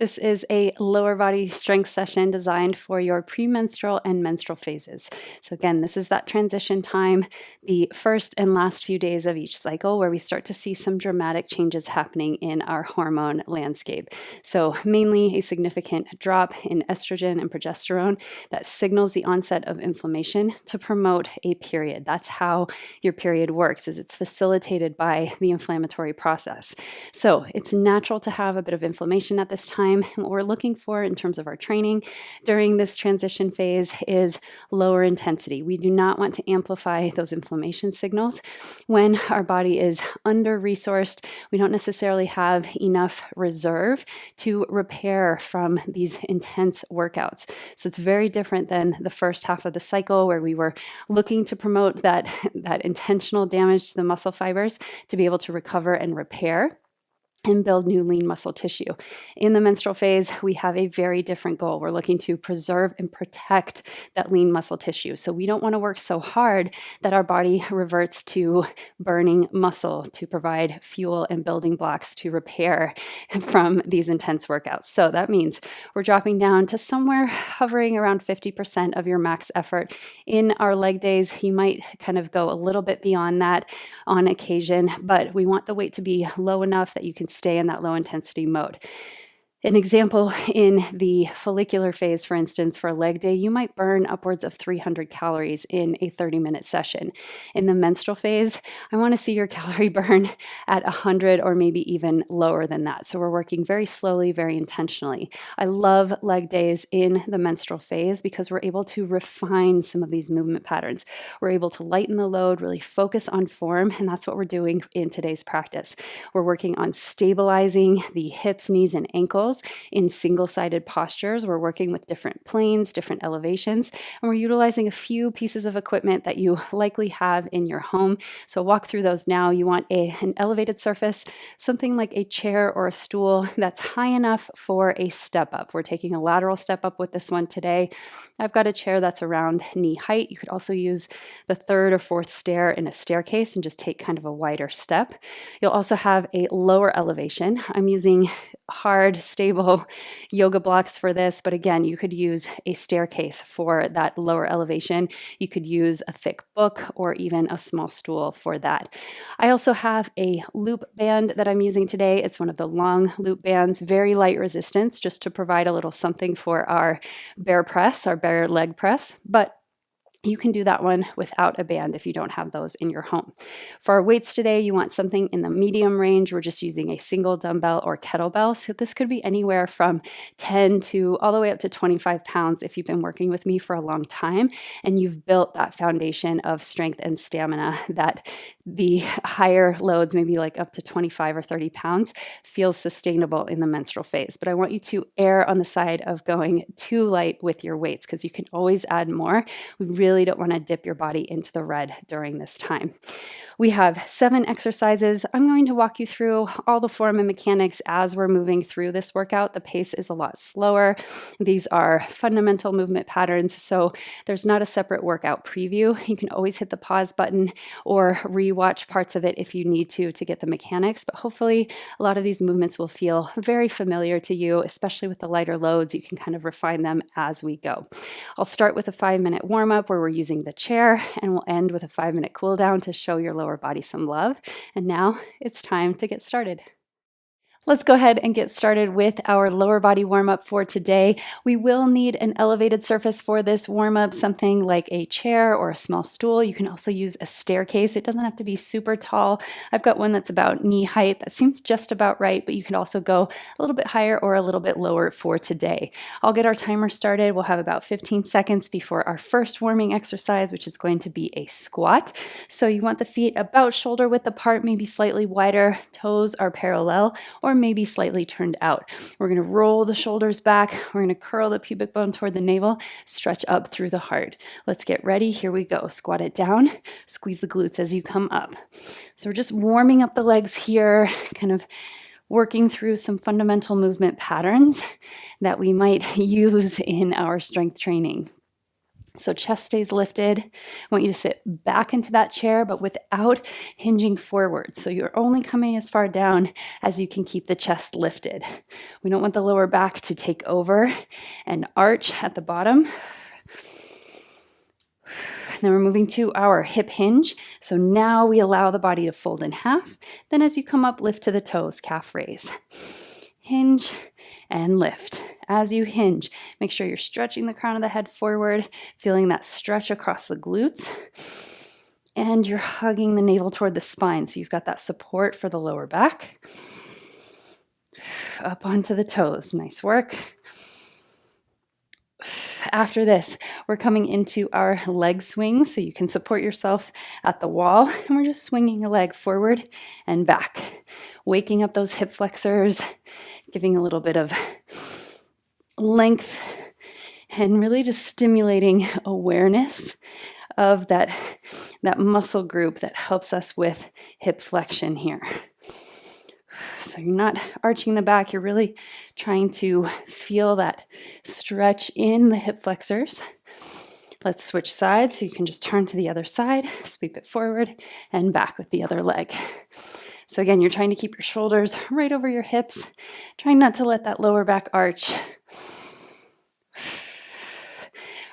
This is a lower body strength session designed for your premenstrual and menstrual phases. So again, this is that transition time, the first and last few days of each cycle where we start to see some dramatic changes happening in our hormone landscape. So mainly a significant drop in estrogen and progesterone that signals the onset of inflammation to promote a period. That's how your period works, is it's facilitated by the inflammatory process. So it's natural to have a bit of inflammation at this time. And what we're looking for in terms of our training during this transition phase is lower intensity. We do not want to amplify those inflammation signals when our body is under-resourced. We don't necessarily have enough reserve to repair from these intense workouts. So it's very different than the first half of the cycle where we were looking to promote that intentional damage to the muscle fibers to be able to recover and repair and build new lean muscle tissue. In the menstrual phase, we have a very different goal. We're looking to preserve and protect that lean muscle tissue. So we don't want to work so hard that our body reverts to burning muscle to provide fuel and building blocks to repair from these intense workouts. So that means we're dropping down to somewhere hovering around 50% of your max effort. In our leg days, you might kind of go a little bit beyond that on occasion, but we want the weight to be low enough that you can stay in that low intensity mode. An example in the follicular phase, for instance, for a leg day, you might burn upwards of 300 calories in a 30-minute session. In the menstrual phase, I want to see your calorie burn at 100 or maybe even lower than that. So we're working very slowly, very intentionally. I love leg days in the menstrual phase because we're able to refine some of these movement patterns. We're able to lighten the load, really focus on form, and that's what we're doing in today's practice. We're working on stabilizing the hips, knees, and ankles in single-sided postures. We're working with different planes, different elevations, and we're utilizing a few pieces of equipment that you likely have in your home. So walk through those now. You want an elevated surface, something like a chair or a stool that's high enough for a step up. We're taking a lateral step up with this one today. I've got a chair that's around knee height. You could also use the third or fourth stair in a staircase and just take kind of a wider step. You'll also have a lower elevation. I'm using hard, stable yoga blocks for this, but again, you could use a staircase for that lower elevation. You could use a thick book or even a small stool for that. I also have a loop band that I'm using today. It's one of the long loop bands, very light resistance, just to provide a little something for our bear press, our bear leg press, but you can do that one without a band if you don't have those in your home. For our weights today, you want something in the medium range. We're just using a single dumbbell or kettlebell. So this could be anywhere from 10 to all the way up to 25 pounds if you've been working with me for a long time and you've built that foundation of strength and stamina that the higher loads, maybe like up to 25 or 30 pounds, feels sustainable in the menstrual phase. But I want you to err on the side of going too light with your weights because you can always add more. We really don't want to dip your body into the red during this time. We have 7 exercises. I'm going to walk you through all the form and mechanics as we're moving through this workout. The pace is a lot slower. These are fundamental movement patterns, so there's not a separate workout preview. You can always hit the pause button or rewatch parts of it if you need to get the mechanics, but hopefully a lot of these movements will feel very familiar to you, especially with the lighter loads. You can kind of refine them as we go. I'll start with a 5-minute warm-up where we're using the chair, and we'll end with a 5-minute cool down to show your lower body some love. And now it's time to get started. Let's go ahead and get started with our lower body warm-up for today. We will need an elevated surface for this warm-up, something like a chair or a small stool. You can also use a staircase. It doesn't have to be super tall. I've got one that's about knee height. That seems just about right, but you can also go a little bit higher or a little bit lower for today. I'll get our timer started. We'll have about 15 seconds before our first warming exercise, which is going to be a squat. So you want the feet about shoulder width apart, maybe slightly wider. Toes are parallel, or maybe slightly turned out. We're going to roll the shoulders back. We're going to curl the pubic bone toward the navel, stretch up through the heart. Let's get ready. Here we go. Squat it down. Squeeze the glutes as you come up. So we're just warming up the legs here, kind of working through some fundamental movement patterns that we might use in our strength training. So chest stays lifted. I want you to sit back into that chair, but without hinging forward. So you're only coming as far down as you can keep the chest lifted. We don't want the lower back to take over and arch at the bottom. Then we're moving to our hip hinge. So now we allow the body to fold in half. Then as you come up, lift to the toes, calf raise. Hinge and lift. As you hinge, make sure you're stretching the crown of the head forward, feeling that stretch across the glutes. And you're hugging the navel toward the spine. So you've got that support for the lower back. Up onto the toes. Nice work. After this, we're coming into our leg swing, so you can support yourself at the wall, and we're just swinging a leg forward and back, waking up those hip flexors, giving a little bit of length, and really just stimulating awareness of that muscle group that helps us with hip flexion here. So you're not arching the back, you're really trying to feel that stretch in the hip flexors. Let's switch sides so you can just turn to the other side, sweep it forward and back with the other leg. So again, you're trying to keep your shoulders right over your hips, trying not to let that lower back arch.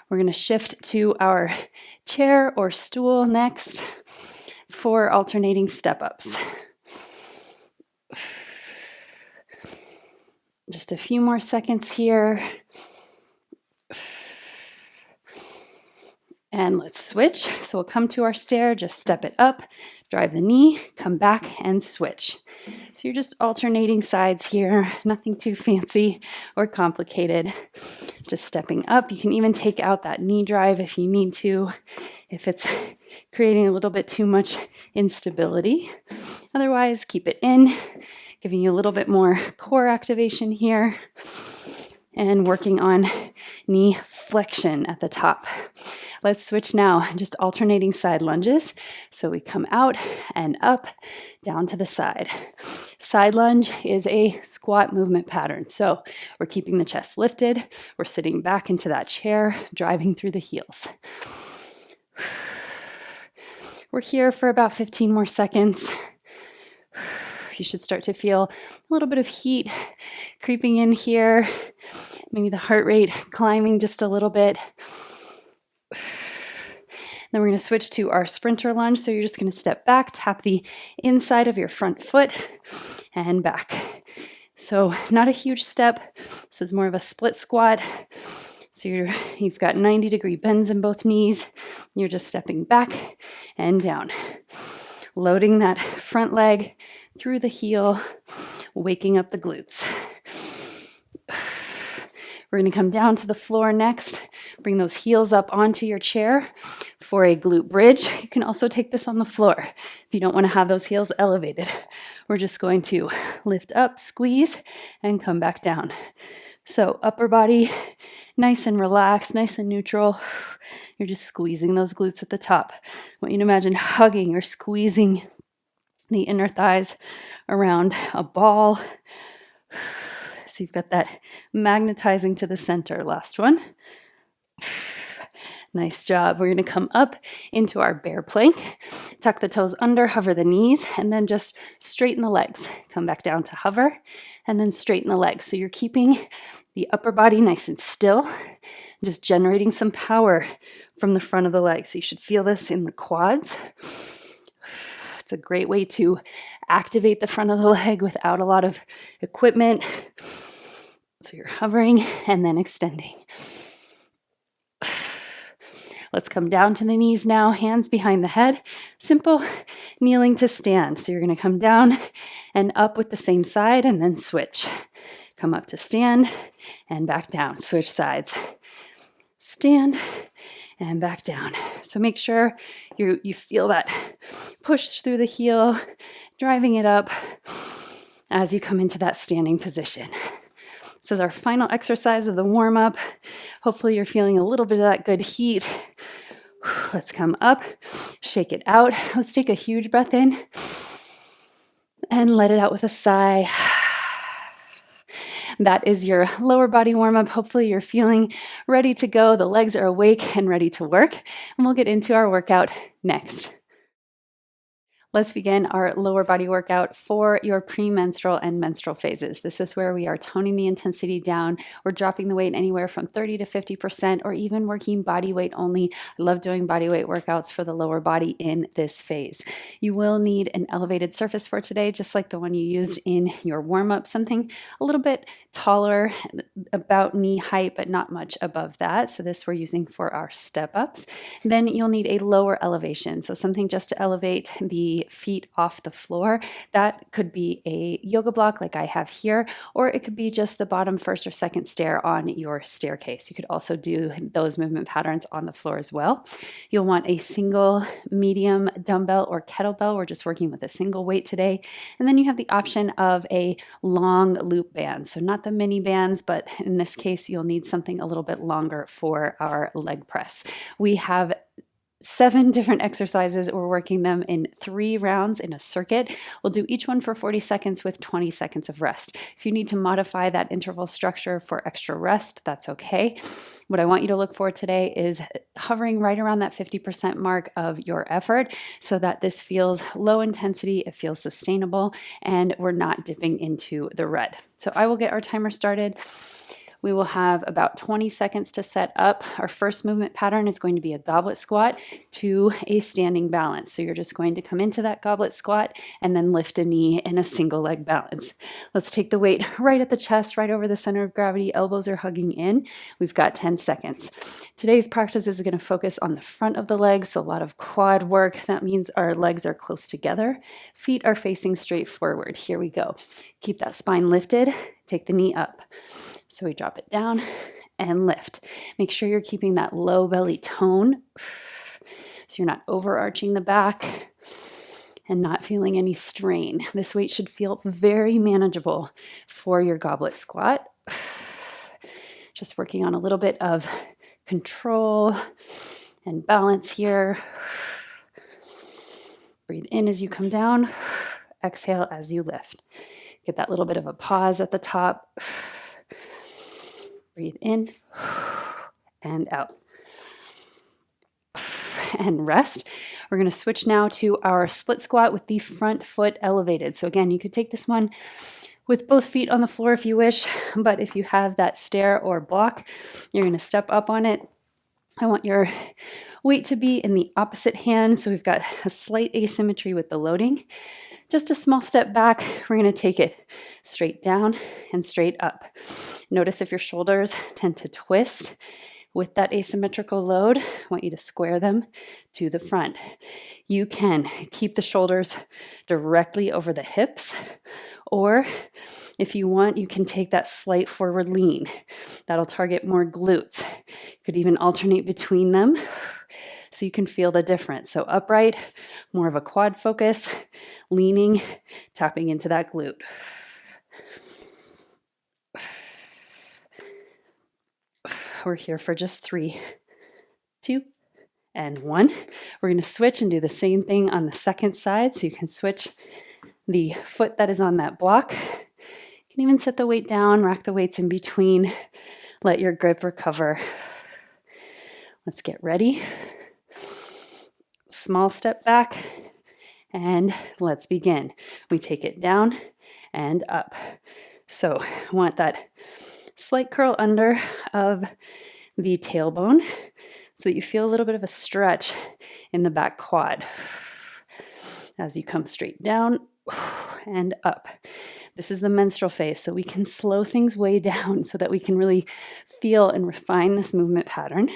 We're going to shift to our chair or stool next for alternating step-ups. Just a few more seconds here. And let's switch. So we'll come to our stair, just step it up, drive the knee, come back and switch. So you're just alternating sides here, nothing too fancy or complicated. Just stepping up. You can even take out that knee drive if you need to, if it's creating a little bit too much instability. Otherwise, keep it in, giving you a little bit more core activation here, and working on knee flexion at the top. Let's switch now, just alternating side lunges. So we come out and up, down to the side. Side lunge is a squat movement pattern. So we're keeping the chest lifted, we're sitting back into that chair, driving through the heels. We're here for about 15 more seconds. You should start to feel a little bit of heat creeping in here. Maybe the heart rate climbing just a little bit. Then we're going to switch to our sprinter lunge. So you're just going to step back, tap the inside of your front foot and back. So not a huge step. This is more of a split squat. So you've got 90-degree bends in both knees. You're just stepping back and down. Loading that front leg through the heel, waking up the glutes. We're going to come down to the floor next. Bring those heels up onto your chair for a glute bridge. You can also take this on the floor if you don't want to have those heels elevated. We're just going to lift up, squeeze, and come back down. So upper body, nice and relaxed, nice and neutral. You're just squeezing those glutes at the top. I want you to imagine hugging or squeezing the inner thighs around a ball. So you've got that magnetizing to the center. Last one. Nice job. We're going to come up into our bear plank. Tuck the toes under, hover the knees, and then just straighten the legs. Come back down to hover, and then straighten the legs. So you're keeping the upper body nice and still, just generating some power from the front of the legs. So you should feel this in the quads. It's a great way to activate the front of the leg without a lot of equipment. So you're hovering and then extending. Let's come down to the knees now, hands behind the head. Simple kneeling to stand. So you're going to come down and up with the same side and then switch. Come up to stand and back down. Switch sides. Stand and back down. So make sure you feel that push through the heel, driving it up as you come into that standing position. This is our final exercise of the warm-up. Hopefully you're feeling a little bit of that good heat. Let's come up, shake it out. Let's take a huge breath in and let it out with a sigh. that is your lower body warm up. Hopefully you're feeling ready to go. The legs are awake and ready to work. And we'll get into our workout next. Let's begin our lower body workout for your premenstrual and menstrual phases. This is where we are toning the intensity down. We're dropping the weight anywhere from 30 to 50%, or even working body weight only. I love doing body weight workouts for the lower body in this phase. You will need an elevated surface for today, just like the one you used in your warm-up, something a little bit taller, about knee height, but not much above that. So this we're using for our step ups. Then you'll need a lower elevation. So something just to elevate the feet off the floor. That could be a yoga block like I have here, or it could be just the bottom first or second stair on your staircase. You could also do those movement patterns on the floor as well. You'll want a single medium dumbbell or kettlebell. We're just working with a single weight today. And then you have the option of a long loop band. So not the mini bands, but in this case, you'll need something a little bit longer for our leg press. We have 7 different exercises. We're working them in 3 rounds in a circuit. We'll do each one for 40 seconds with 20 seconds of rest. If you need to modify that interval structure for extra rest, that's okay. What I want you to look for today is hovering right around that 50% mark of your effort so that this feels low intensity, it feels sustainable, and we're not dipping into the red. So I will get our timer started. We will have about 20 seconds to set up. Our first movement pattern is going to be a goblet squat to a standing balance. So you're just going to come into that goblet squat and then lift a knee in a single leg balance. Let's take the weight right at the chest, right over the center of gravity. Elbows are hugging in. We've got 10 seconds. Today's practice is going to focus on the front of the legs, so a lot of quad work. That means our legs are close together. Feet are facing straight forward. Here we go. Keep that spine lifted. Take the knee up. So we drop it down and lift. Make sure you're keeping that low belly tone so you're not overarching the back and not feeling any strain. This weight should feel very manageable for your goblet squat. Just working on a little bit of control and balance here. Breathe in as you come down. Exhale as you lift. Get that little bit of a pause at the top. Breathe in and out. And rest. We're going to switch now to our split squat with the front foot elevated. So again, you could take this one with both feet on the floor if you wish, but if you have that stair or block, you're going to step up on it. I want your weight to be in the opposite hand, so we've got a slight asymmetry with the loading. Just a small step back, we're going to take it straight down and straight up. Notice if your shoulders tend to twist with that asymmetrical load, I want you to square them to the front. You can keep the shoulders directly over the hips, or if you want, you can take that slight forward lean. That'll target more glutes. You could even alternate between them so you can feel the difference. So upright, more of a quad focus, leaning, tapping into that glute. We're here for just 3, 2, and 1. We're going to switch and do the same thing on the second side. So you can switch the foot that is on that block. You can even set the weight down, rack the weights in between, let your grip recover. Let's get ready. Small step back, and let's begin. We take it down and up. So I want that slight curl under of the tailbone so that you feel a little bit of a stretch in the back quad as you come straight down and up. This is the menstrual phase, so we can slow things way down so that we can really feel and refine this movement pattern.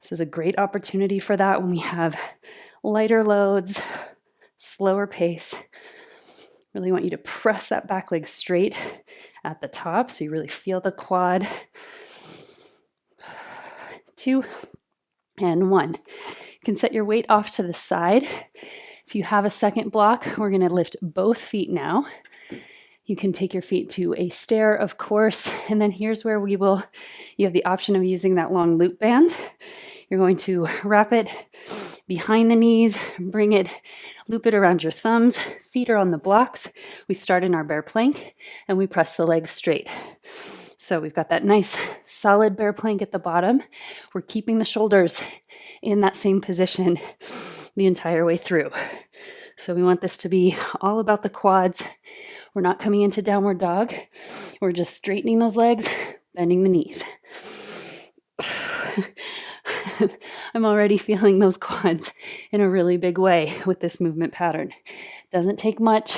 This is a great opportunity for that when we have lighter loads, slower pace. Really want you to press that back leg straight at the top so you really feel the quad. 2 and 1. You can set your weight off to the side. If you have a second block, we're going to lift both feet now. You can take your feet to a stair, of course, and then here's where you have the option of using that long loop band. You're going to wrap it behind the knees, loop it around your thumbs, feet are on the blocks. We start in our bear plank and we press the legs straight. So we've got that nice solid bear plank at the bottom. We're keeping the shoulders in that same position the entire way through. So we want this to be all about the quads. We're not coming into downward dog. We're just straightening those legs, bending the knees. I'm already feeling those quads in a really big way with this movement pattern. Doesn't take much.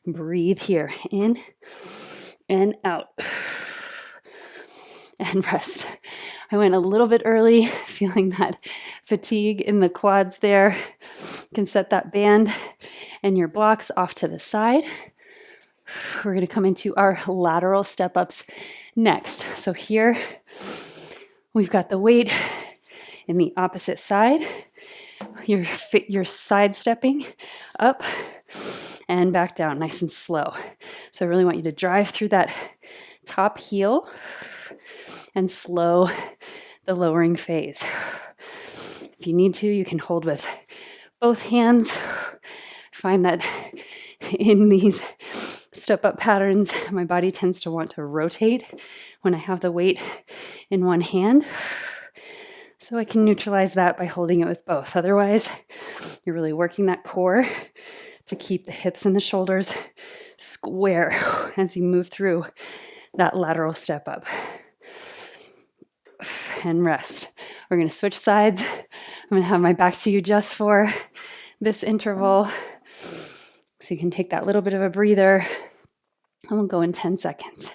Breathe here, in and out, and rest. I went a little bit early, feeling that fatigue in the quads there. You can set that band and your blocks off to the side. We're going to come into our lateral step ups next. So here we've got the weight in the opposite side. You're sidestepping up and back down, nice and slow. So I really want you to drive through that top heel and slow the lowering phase. If you need to, you can hold with both hands. Find that in these step up patterns, my body tends to want to rotate when I have the weight in one hand. So I can neutralize that by holding it with both. Otherwise, you're really working that core to keep the hips and the shoulders square as you move through that lateral step up. And rest. We're going to switch sides. I'm going to have my back to you just for this interval. So you can take that little bit of a breather. And we'll go in 10 seconds.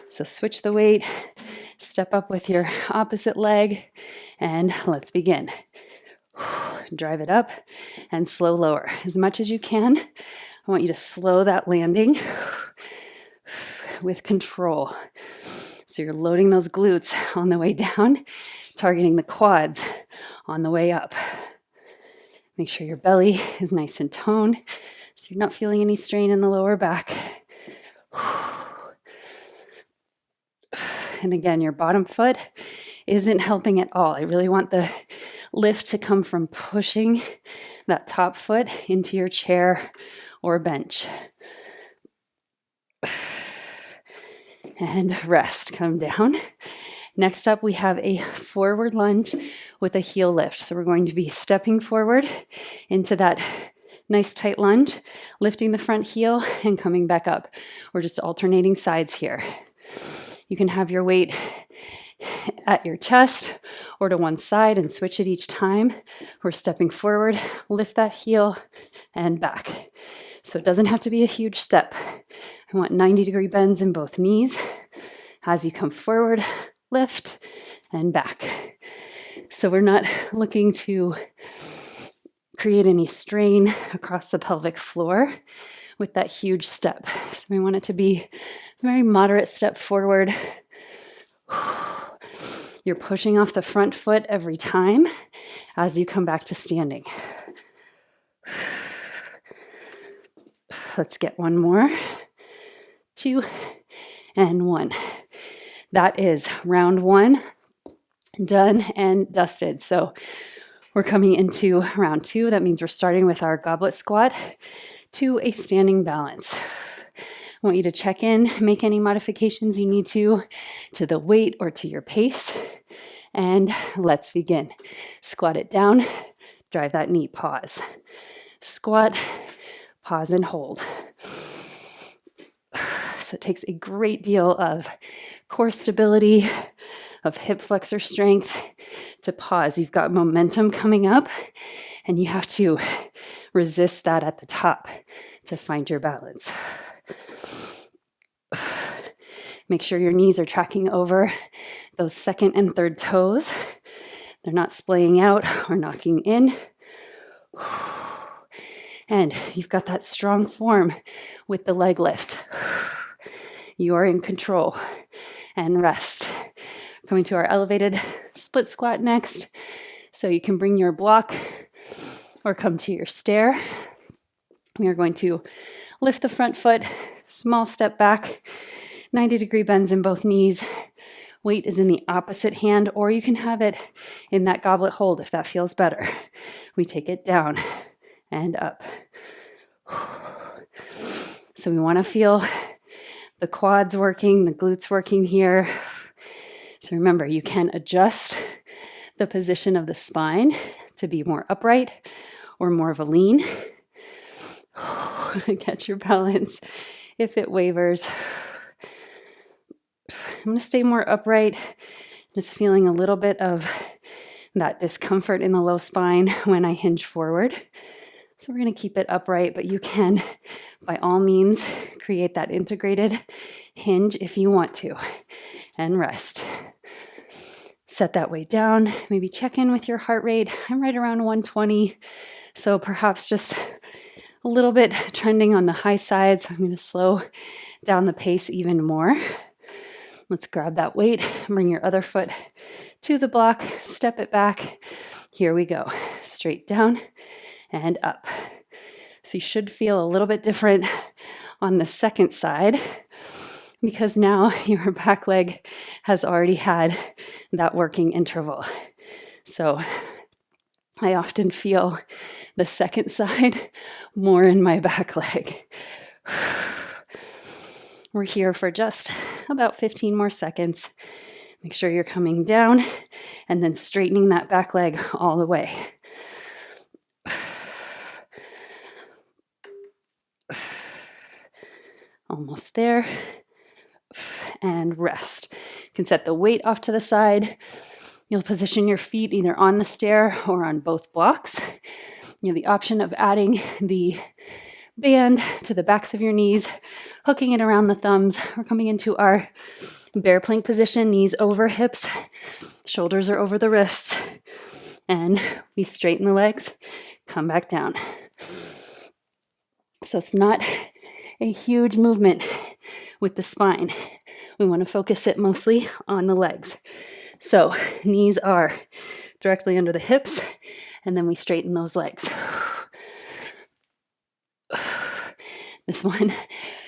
So switch the weight, step up with your opposite leg, and let's begin. Drive it up and slow lower as much as you can. I want you to slow that landing with control. So you're loading those glutes on the way down, targeting the quads on the way up. Make sure your belly is nice and toned so you're not feeling any strain in the lower back. And again, your bottom foot isn't helping at all. I really want the lift to come from pushing that top foot into your chair or bench. And rest, come down. Next up, we have a forward lunge with a heel lift. So we're going to be stepping forward into that nice tight lunge, lifting the front heel and coming back up. We're just alternating sides here. You can have your weight at your chest or to one side and switch it each time. We're stepping forward, lift that heel and back. So it doesn't have to be a huge step. I want 90-degree bends in both knees. As you come forward, lift and back. So we're not looking to create any strain across the pelvic floor with that huge step. So we want it to be a very moderate step forward. You're pushing off the front foot every time as you come back to standing. Let's get one more. 2 and 1. That is round 1 done and dusted. So we're coming into round 2. That means we're starting with our goblet squat to a standing balance. I want you to check in, make any modifications you need to the weight or to your pace. And let's begin. Squat it down, drive that knee, pause. Squat, pause and hold. So it takes a great deal of core stability, of hip flexor strength to pause. You've got momentum coming up and you have to resist that at the top to find your balance. Make sure your knees are tracking over those second and third toes. They're not splaying out or knocking in. And you've got that strong form with the leg lift. You are in control. And rest. Coming to our elevated split squat next. So you can bring your block or come to your stair. We are going to lift the front foot, small step back, 90-degree bends in both knees. weight is in the opposite hand, or you can have it in that goblet hold if that feels better. We take it down and up. So we want to feel the quads working, the glutes working here. So remember, you can adjust the position of the spine to be more upright or more of a lean. Catch your balance if it wavers. I'm going to stay more upright, just feeling a little bit of that discomfort in the low spine when I hinge forward. So we're going to keep it upright, but you can, by all means, create that integrated hinge if you want to, and rest. Set that weight down, maybe check in with your heart rate. I'm right around 120, so perhaps just a little bit trending on the high side, so I'm going to slow down the pace even more. Let's grab that weight, bring your other foot to the block, step it back. Here we go, straight down and up. So you should feel a little bit different on the second side because now your back leg has already had that working interval. So I often feel the second side more in my back leg. We're here for just about 15 more seconds. Make sure you're coming down and then straightening that back leg all the way. Almost there. And rest. You can set the weight off to the side. You'll position your feet either on the stair or on both blocks. You have the option of adding the band to the backs of your knees, hooking it around the thumbs. We're coming into our bear plank position, knees over hips, shoulders are over the wrists, and we straighten the legs, come back down. So it's not a huge movement with the spine. We want to focus it mostly on the legs. So knees are directly under the hips, and then we straighten those legs. This one,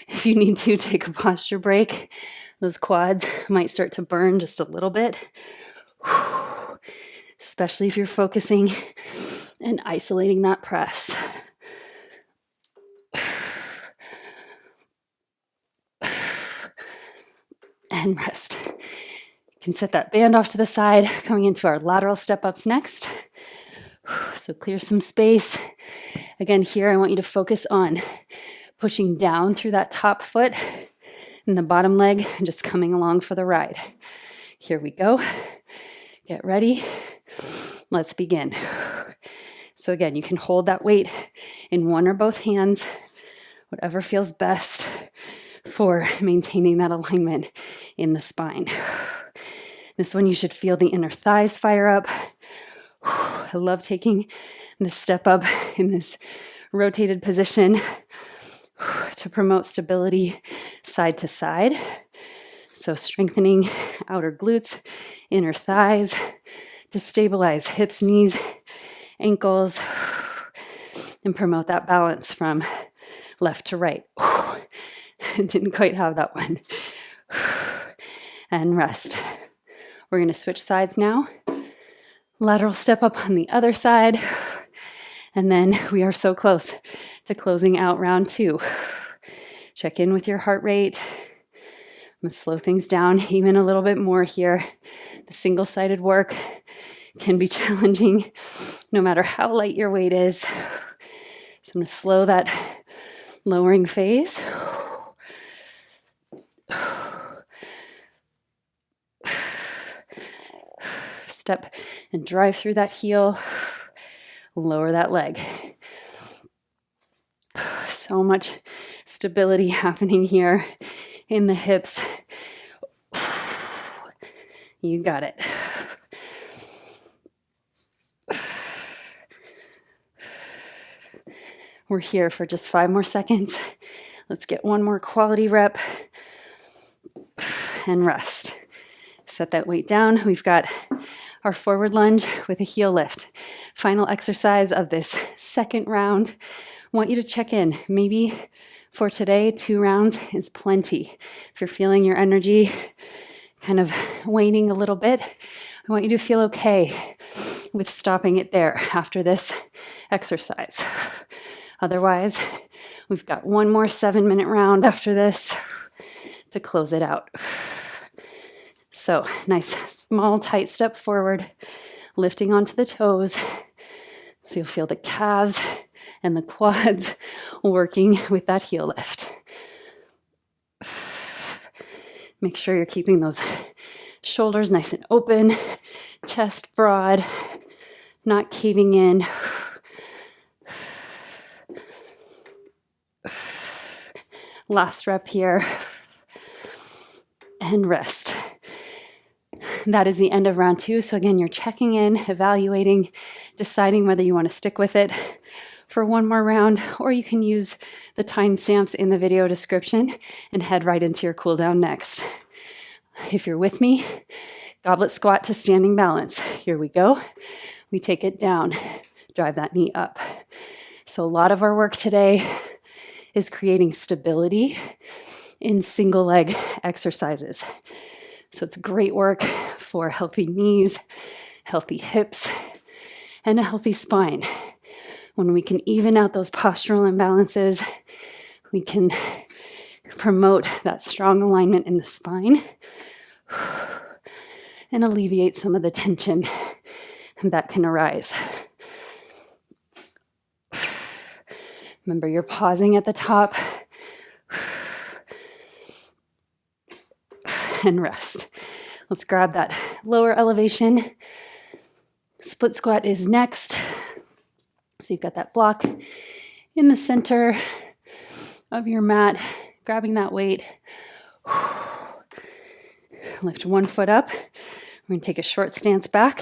if you need to take a posture break, those quads might start to burn just a little bit, especially if you're focusing and isolating that press. And rest. You can set that band off to the side, coming into our lateral step-ups next. So clear some space. Again, here I want you to focus on pushing down through that top foot and the bottom leg, just coming along for the ride. Here we go. Get ready. Let's begin. So again, you can hold that weight in one or both hands, whatever feels best for maintaining that alignment in the spine. This one, you should feel the inner thighs fire up. I love taking this step up in this rotated position to promote stability side to side. So strengthening outer glutes, inner thighs, to stabilize hips, knees, ankles, and promote that balance from left to right. Didn't quite have that one. And rest. We're going to switch sides now. Lateral step up on the other side. And then we are so close to closing out round 2. Check in with your heart rate. I'm going to slow things down even a little bit more here. The single-sided work can be challenging no matter how light your weight is. So I'm going to slow that lowering phase. Step and drive through that heel. Lower that leg. So much stability happening here in the hips. You got it. We're here for just 5 more seconds. Let's get one more quality rep and rest. Set that weight down. We've got our forward lunge with a heel lift. Final exercise of this second round. I want you to check in. Maybe for today, 2 rounds is plenty. If you're feeling your energy kind of waning a little bit, I want you to feel okay with stopping it there after this exercise. Otherwise, we've got one more 7-minute round after this to close it out. So nice, small, tight step forward, lifting onto the toes. So you'll feel the calves and the quads working with that heel lift. Make sure you're keeping those shoulders nice and open, chest broad, not caving in. Last rep here. And rest. That is the end of round 2. So again, you're checking in, evaluating, deciding whether you want to stick with it for one more round, or you can use the timestamps in the video description and head right into your cool down next. If you're with me, goblet squat to standing balance. Here we go. We take it down, drive that knee up. So a lot of our work today is creating stability in single leg exercises. So it's great work for healthy knees, healthy hips, and a healthy spine. When we can even out those postural imbalances, we can promote that strong alignment in the spine and alleviate some of the tension that can arise. Remember, you're pausing at the top and rest. Let's grab that lower elevation. Split squat is next. So you've got that block in the center of your mat, grabbing that weight. Lift one foot up. We're going to take a short stance back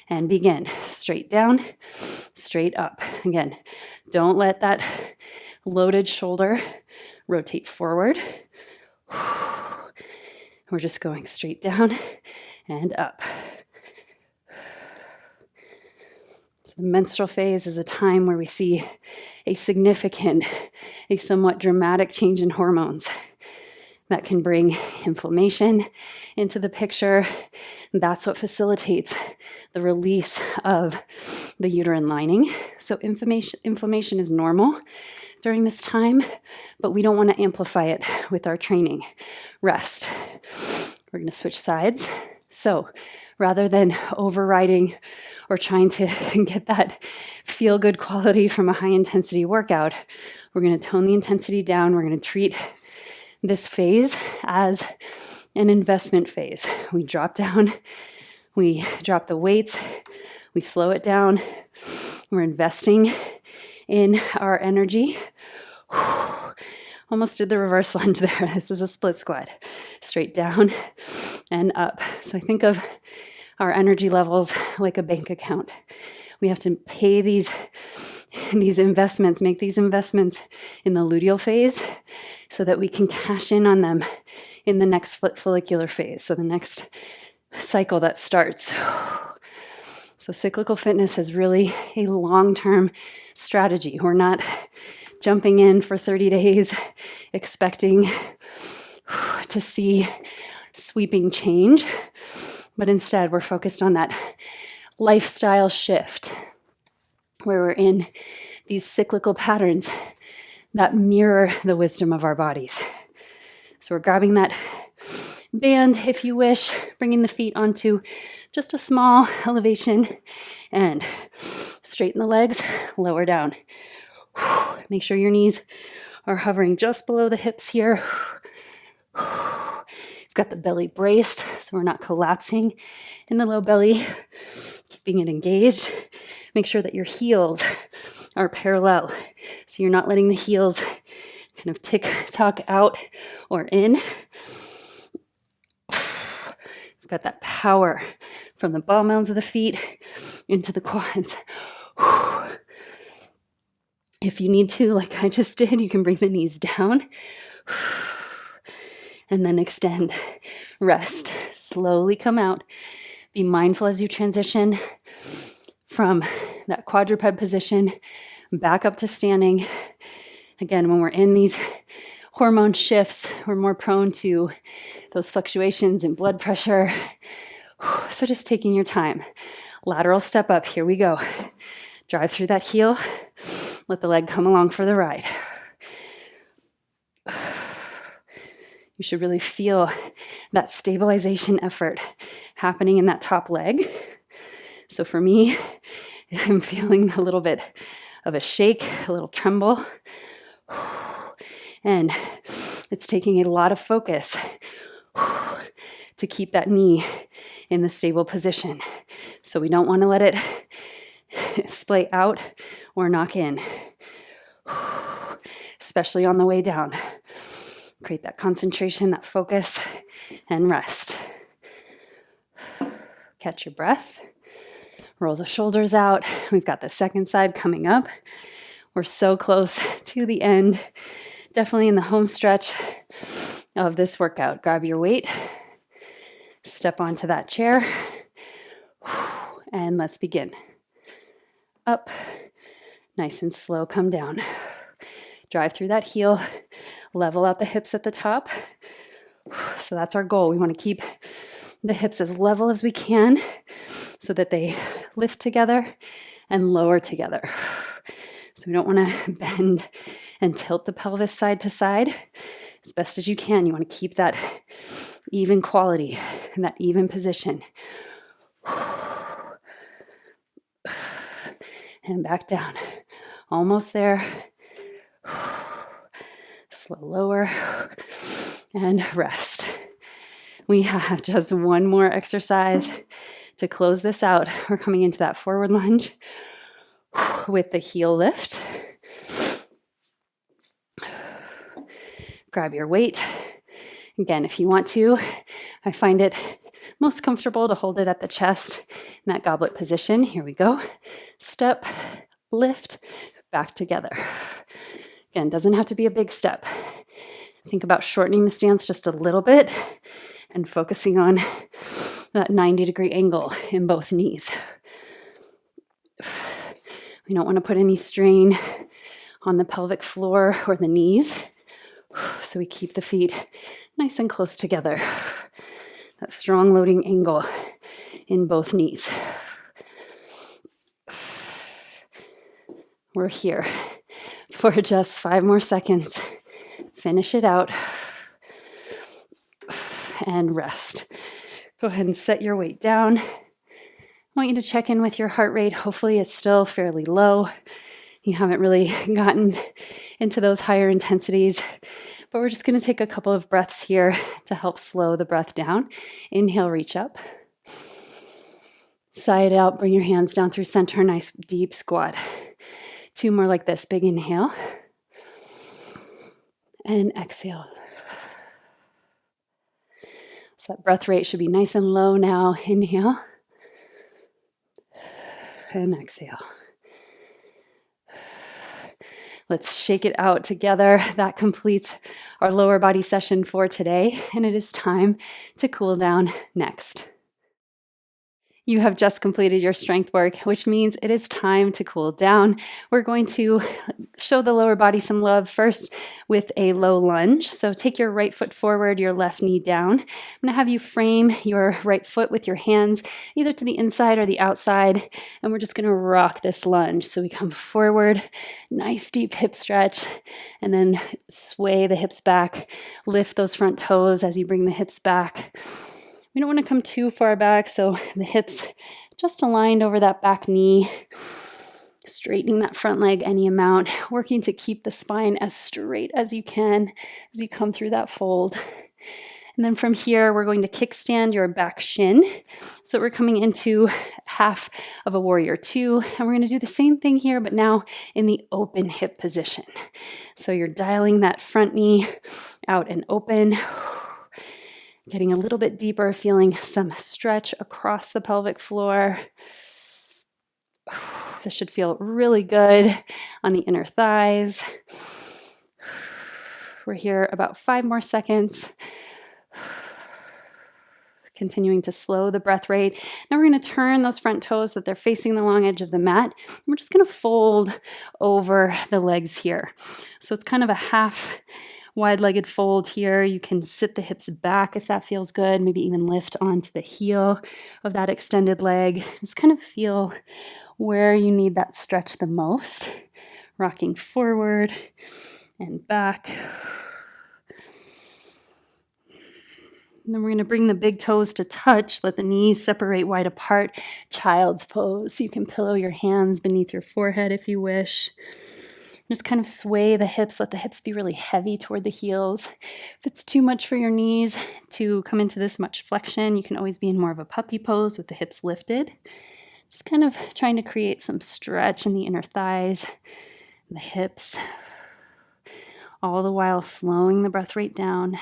and begin. Straight down, straight up. Again, don't let that loaded shoulder rotate forward. We're just going straight down and up. So the menstrual phase is a time where we see a somewhat dramatic change in hormones that can bring inflammation into the picture. That's what facilitates the release of the uterine lining. So inflammation is normal during this time, but we don't want to amplify it with our training. Rest. We're going to switch sides. So rather than overriding or trying to get that feel-good quality from a high-intensity workout, we're going to tone the intensity down. We're going to treat this phase as an investment phase. We drop down, we drop the weights, we slow it down. We're investing in our energy. Almost did the reverse lunge there. This is a split squat. Straight down and up. So I think of our energy levels like a bank account. We have to pay these investments, make these investments in the luteal phase so that we can cash in on them in the next follicular phase. So the next cycle that starts. So cyclical fitness is really a long-term strategy. We're not jumping in for 30 days expecting to see sweeping change, but instead we're focused on that lifestyle shift where we're in these cyclical patterns that mirror the wisdom of our bodies. So we're grabbing that band, if you wish, bringing the feet onto just a small elevation and straighten the legs, lower down. Make sure your knees are hovering just below the hips here. You've got the belly braced, so we're not collapsing in the low belly, keeping it engaged. Make sure that your heels are parallel, so you're not letting the heels kind of tick-tock out or in. You've got that power from the ball mounds of the feet into the quads. If you need to, like I just did, you can bring the knees down and then extend. Rest. Slowly come out. Be mindful as you transition from that quadruped position back up to standing. Again, when we're in these hormone shifts, we're more prone to those fluctuations in blood pressure. So just taking your time. Lateral step up, here we go. Drive through that heel, let the leg come along for the ride. You should really feel that stabilization effort happening in that top leg. So for me, I'm feeling a little bit of a shake, a little tremble. And it's taking a lot of focus to keep that knee in the stable position. So we don't want to let it splay out or knock in, especially on the way down. Create that concentration, that focus, and rest. Catch your breath. Roll the shoulders out. We've got the second side coming up. We're so close to the end. Definitely in the home stretch of this workout. Grab your weight. Step onto that chair. And let's begin. Up. Nice and slow, come down. Drive through that heel. Level out the hips at the top. So that's our goal. We want to keep the hips as level as we can so that they lift together and lower together. So we don't want to bend and tilt the pelvis side to side as best as you can. You want to keep that even quality and that even position. And back down. Almost there. Slow lower and rest. We have just one more exercise to close this out. We're coming into that forward lunge with the heel lift. Grab your weight. Again, if you want to, I find it most comfortable to hold it at the chest in that goblet position. Here we go. Step, lift, back together. Again, doesn't have to be a big step. Think about shortening the stance just a little bit and focusing on that 90-degree angle in both knees. We don't want to put any strain on the pelvic floor or the knees, so we keep the feet nice and close together. That strong loading angle in both knees. We're here for just 5 more seconds. Finish it out and rest. Go ahead and set your weight down. I want you to check in with your heart rate. Hopefully it's still fairly low. You haven't really gotten into those higher intensities, but we're just going to take a couple of breaths here to help slow the breath down. Inhale, reach up. Sigh it out, bring your hands down through center, nice deep squat. 2 more like this, big inhale. And exhale. So that breath rate should be nice and low now. Inhale. And exhale. Let's shake it out together. That completes our lower body session for today, and it is time to cool down next. You have just completed your strength work, which means it is time to cool down. We're going to show the lower body some love first with a low lunge. So take your right foot forward, your left knee down. I'm going to have you frame your right foot with your hands either to the inside or the outside, and we're just going to rock this lunge. So we come forward, nice deep hip stretch, and then sway the hips back. Lift those front toes as you bring the hips back. We don't want to come too far back, so the hips just aligned over that back knee, straightening that front leg any amount, working to keep the spine as straight as you can as you come through that fold. And then from here, we're going to kickstand your back shin. So we're coming into half of a warrior 2, and we're going to do the same thing here, but now in the open hip position. So you're dialing that front knee out and open. Getting a little bit deeper, feeling some stretch across the pelvic floor. This should feel really good on the inner thighs. We're here about 5 more seconds. Continuing to slow the breath rate. Now we're going to turn those front toes so that they're facing the long edge of the mat. And we're just going to fold over the legs here. So it's kind of a half wide-legged fold here. You can sit the hips back if that feels good, maybe even lift onto the heel of that extended leg. Just kind of feel where you need that stretch the most. Rocking forward and back. And then we're going to bring the big toes to touch. Let the knees separate wide apart. Child's pose. You can pillow your hands beneath your forehead if you wish. Just kind of sway the hips. Let the hips be really heavy toward the heels. If it's too much for your knees to come into this much flexion, you can always be in more of a puppy pose with the hips lifted. Just kind of trying to create some stretch in the inner thighs, the hips, all the while slowing the breath rate down.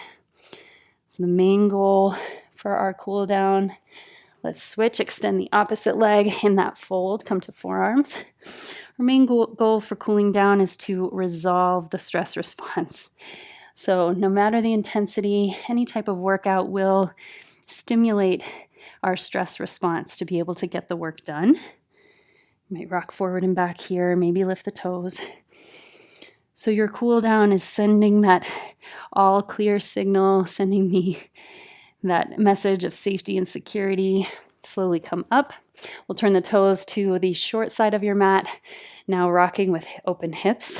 So the main goal for our cool down, let's switch, extend the opposite leg in that fold, come to forearms. Our main goal for cooling down is to resolve the stress response. So no matter the intensity, any type of workout will stimulate our stress response to be able to get the work done. You might rock forward and back here, maybe lift the toes. So your cool down is sending that all clear signal, sending me that message of safety and security. Slowly come up. We'll turn the toes to the short side of your mat, now rocking with open hips.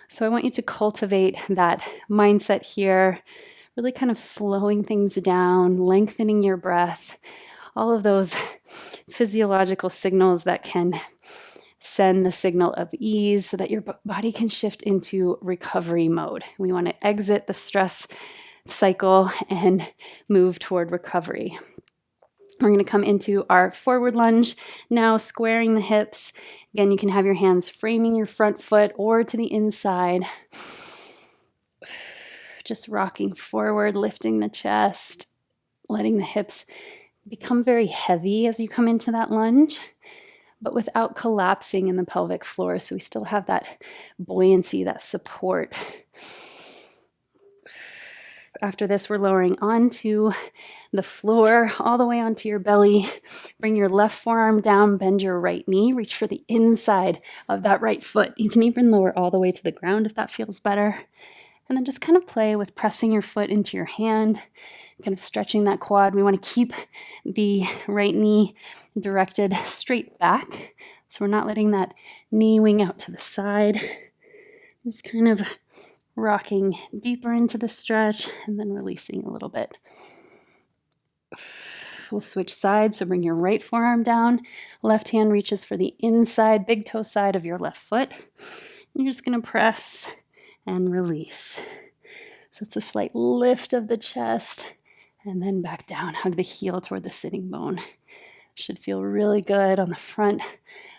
So I want you to cultivate that mindset here, really kind of slowing things down, lengthening your breath, all of those physiological signals that can send the signal of ease so that your body can shift into recovery mode. We want to exit the stress cycle and move toward recovery. We're going to come into our forward lunge, now squaring the hips. Again, you can have your hands framing your front foot or to the inside. Just rocking forward, lifting the chest, letting the hips become very heavy as you come into that lunge, but without collapsing in the pelvic floor. So we still have that buoyancy, that support. After this, we're lowering onto the floor, all the way onto your belly. Bring your left forearm down, bend your right knee, reach for the inside of that right foot. You can even lower all the way to the ground if that feels better. And then just kind of play with pressing your foot into your hand, kind of stretching that quad. We want to keep the right knee directed straight back. So we're not letting that knee wing out to the side. Just kind of rocking deeper into the stretch and then releasing a little bit. We'll switch sides. So bring your right forearm down. Left hand reaches for the inside, big toe side of your left foot. You're just going to press and release. So it's a slight lift of the chest and then back down. Hug the heel toward the sitting bone. Should feel really good on the front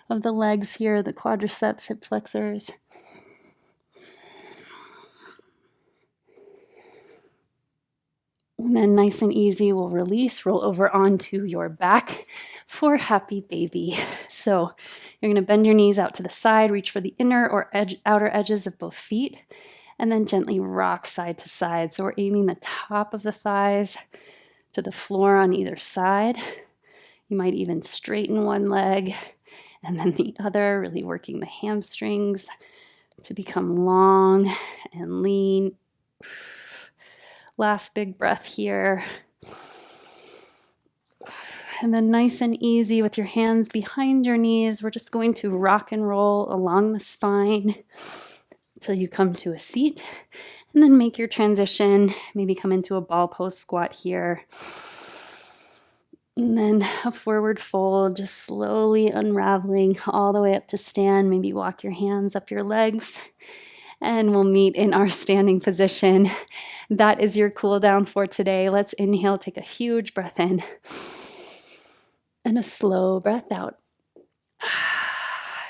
of the legs here, the quadriceps, hip flexors. And then nice and easy, we'll release, roll over onto your back for happy baby. So you're going to bend your knees out to the side, reach for the inner or outer edges of both feet, and then gently rock side to side. So we're aiming the top of the thighs to the floor on either side. You might even straighten one leg and then the other, really working the hamstrings to become long and lean. Last big breath here. And then nice and easy with your hands behind your knees, we're just going to rock and roll along the spine until you come to a seat. And then make your transition. Maybe come into a ball pose squat here. And then a forward fold, just slowly unraveling all the way up to stand. Maybe walk your hands up your legs. And we'll meet in our standing position. That is your cool down for today. Let's inhale, take a huge breath in. And a slow breath out.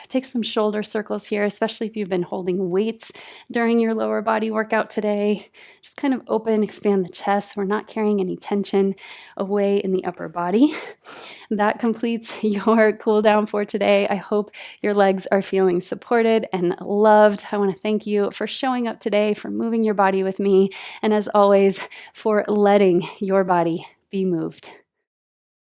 Take some shoulder circles here, especially if you've been holding weights during your lower body workout today. Just kind of open, expand the chest. We're not carrying any tension away in the upper body. That completes your cool down for today. I hope your legs are feeling supported and loved. I want to thank you for showing up today, for moving your body with me, and as always, for letting your body be moved.